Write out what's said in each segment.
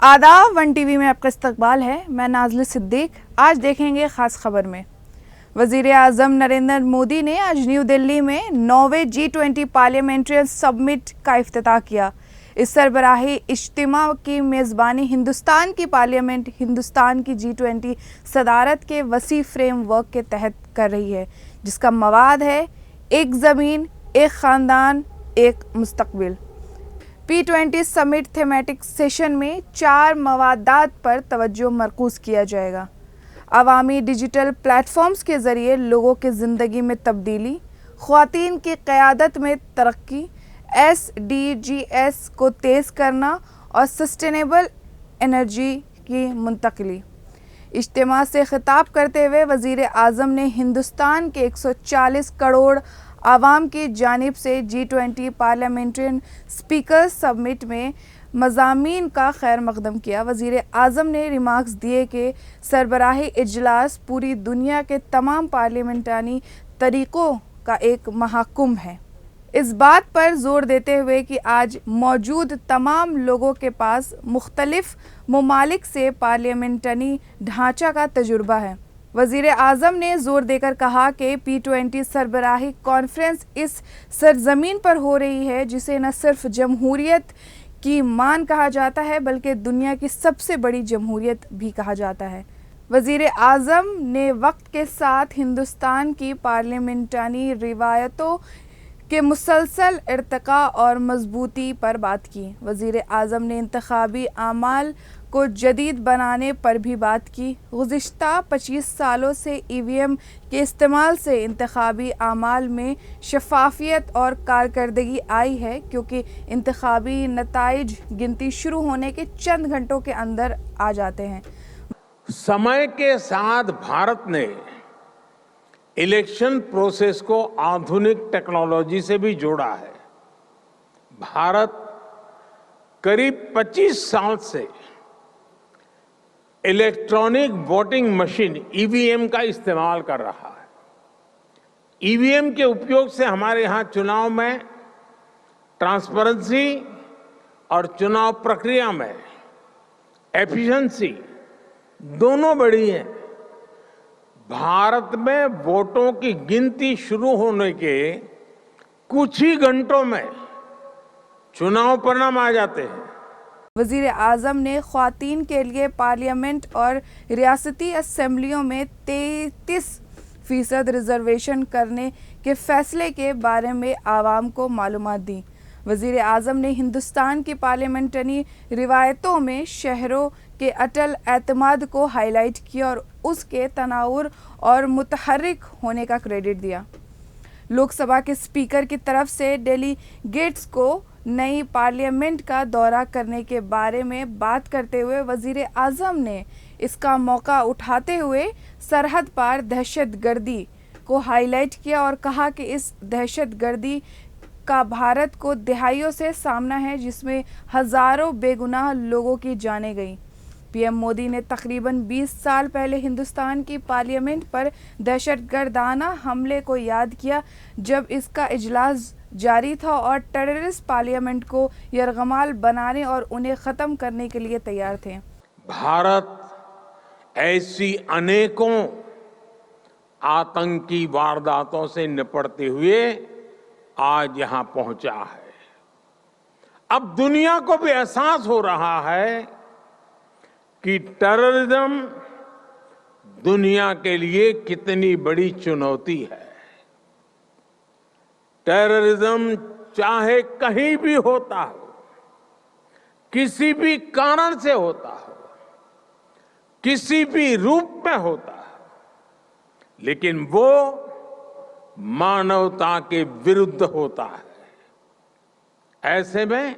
आदाब one TV में आपका इस्तकबाल है। मैं नाज़िल सिद्दीक। आज देखेंगे ख़ास खबर में वज़ीर आज़म नरेंद्र मोदी ने आज न्यू दिल्ली में 9वें G20 पार्लियामेंट्री समिट का इफ्तिताह किया। इस सरबराही इज्तिमा की मेज़बानी हिंदुस्तान की पार्लियामेंट हिंदुस्तान की G20 सदारत के वसी फ्रेमवर्क के तहत कर रही है, जिसका मवाद है एक ज़मीन, एक ख़ानदान, एक मुस्तकबिल। P20 समिट थीमेटिक सेशन में 4 मवादात पर तवज्जो मरकूज़ किया जाएगा। अवामी डिजिटल प्लेटफॉर्म्स के ज़रिए लोगों की ज़िंदगी में तब्दीली, ख़वातीन की क़यादत में तरक्की, SDGs को तेज़ करना और सस्टेनेबल एनर्जी की मुंतकिली। इज्तिमा से खिताब करते हुए वज़ीर आज़म ने हिंदुस्तान के 140 करोड़ आवाम की जानिब से G20 पार्लियामेंट्रियन स्पीकर्स समिट में मज़ामीन का खैर मकदम किया। वज़ीर आज़म ने रिमार्क्स दिए कि सरबराही इजलास पूरी दुनिया के तमाम पार्लियामेंटानी तरीक़ों का एक महाकुंभ है, इस बात पर जोर देते हुए कि आज मौजूद तमाम लोगों के पास मुख्तलिफ ममालिक से पार्लियामेंटानी ढांचा का तजुर्बा है। वज़ीर आज़म ने ज़ोर देकर कहा कि P20 सरबराही कॉन्फ्रेंस इस सरजमीन पर हो रही है जिसे न सिर्फ जमहूरियत की मान कहा जाता है बल्कि दुनिया की सबसे बड़ी जमहूरियत भी कहा जाता है। वज़ीर आज़म ने वक्त के साथ हिंदुस्तान की पार्लियामेंटानी रिवायतों के मुसलसल इर्तिका और मजबूती पर बात की। वज़ीर आज़म ने इंतखाबी आमाल को जदीद बनाने पर भी बात की। गुज़िश्ता 25 सालों से EVM के इस्तेमाल से इंतखाबी आमाल में शफाफियत और कारकर्दगी आई है, क्योंकि इंतखाबी नताइज गिनती शुरू होने के चंद घंटों के अंदर आ जाते हैं। समय के साथ भारत ने इलेक्शन प्रोसेस को आधुनिक टेक्नोलॉजी से भी जोड़ा है। भारत करीब 25 साल से इलेक्ट्रॉनिक वोटिंग मशीन EVM का इस्तेमाल कर रहा है। EVM के उपयोग से हमारे यहाँ चुनाव में ट्रांसपेरेंसी और चुनाव प्रक्रिया में एफिशिएंसी दोनों बढ़ी है। भारत में वोटों की गिनती शुरू होने के कुछ ही घंटों में चुनाव परिणाम आ जाते हैं। वज़ीर आज़म ने ख़वातीन के लिए पार्लियामेंट और रियासती असम्बलियों में 33% रिजर्वेशन करने के फ़ैसले के बारे में आवाम को मालूमात दी। वज़ीर आज़म ने हिंदुस्तान की पार्लियामेंटरी रिवायतों में शहरों के अटल एतमाद को हाईलाइट किया और उसके तनावुर और मुतहर्रिक होने का क्रेडिट दिया। लोकसभा के स्पीकर की तरफ से डेलीगेट्स को नई पार्लियामेंट का दौरा करने के बारे में बात करते हुए वज़ीर आज़म ने इसका मौका उठाते हुए सरहद पार दहशतगर्दी को हाईलाइट किया और कहा कि इस दहशतगर्दी का भारत को दहाइयों से सामना है, जिसमें हज़ारों बेगुनाह लोगों की जानें गईं। PM मोदी ने तकरीबन 20 साल पहले हिंदुस्तान की पार्लियामेंट पर दहशतगर्दाना हमले को याद किया, जब इसका इजलास जारी था और टेररिस्ट पार्लियामेंट को यरगमाल बनाने और उन्हें ख़त्म करने के लिए तैयार थे। भारत ऐसी अनेकों आतंकी वारदातों से निपटते हुए आज यहां पहुंचा है। अब दुनिया को भी एहसास हो रहा है कि टेररिज्म दुनिया के लिए कितनी बड़ी चुनौती है। टेररिज्म चाहे कहीं भी होता हो, किसी भी कारण से होता हो, किसी भी रूप में होता हो, लेकिन वो मानवता के विरुद्ध होता है। ऐसे में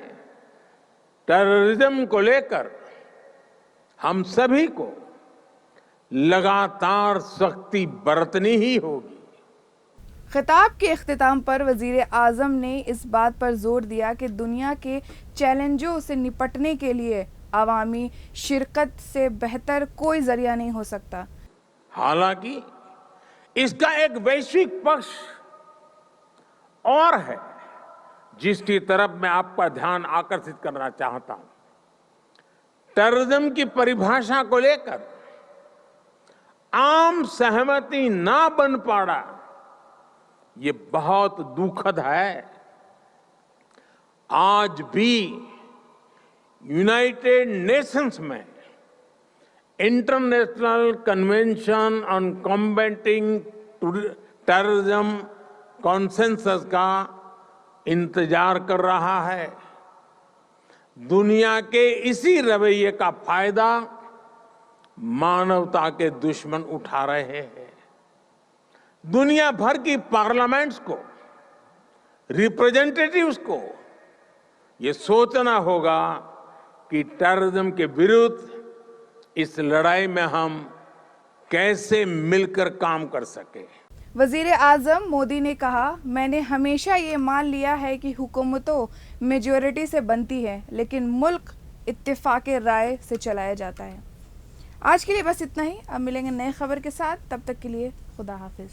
टेररिज्म को लेकर हम सभी को लगातार सख्ती बरतनी ही होगी। खिताब के इख्तिताम पर वज़ीर आज़म ने इस बात पर जोर दिया कि दुनिया के चैलेंजों से निपटने के लिए अवामी शिरकत से बेहतर कोई जरिया नहीं हो सकता। हालांकि इसका एक वैश्विक पक्ष और है, जिसकी तरफ मैं आपका ध्यान आकर्षित करना चाहता हूं। टेररिज्म की परिभाषा को लेकर आम सहमति ना बन पाना, ये बहुत दुखद है। आज भी यूनाइटेड नेशंस में international convention on combating terrorism consensus का इंतजार कर रहा है। दुनिया के इसी रवैये का फायदा मानवता के दुश्मन उठा रहे हैं। दुनिया भर की पार्लियामेंट्स को, रिप्रेजेंटेटिव्स को ये सोचना होगा कि टेररिज्म के विरुद्ध इस लड़ाई में हम कैसे मिलकर काम कर सके। वजीर आजम मोदी ने कहा, मैंने हमेशा ये मान लिया है कि हुकूमतों मेजॉरिटी से बनती है, लेकिन मुल्क इत्तेफाक राय से चलाया जाता है। आज के लिए बस इतना ही। अब मिलेंगे नए खबर के साथ, तब तक के लिए खुदा हाफिज।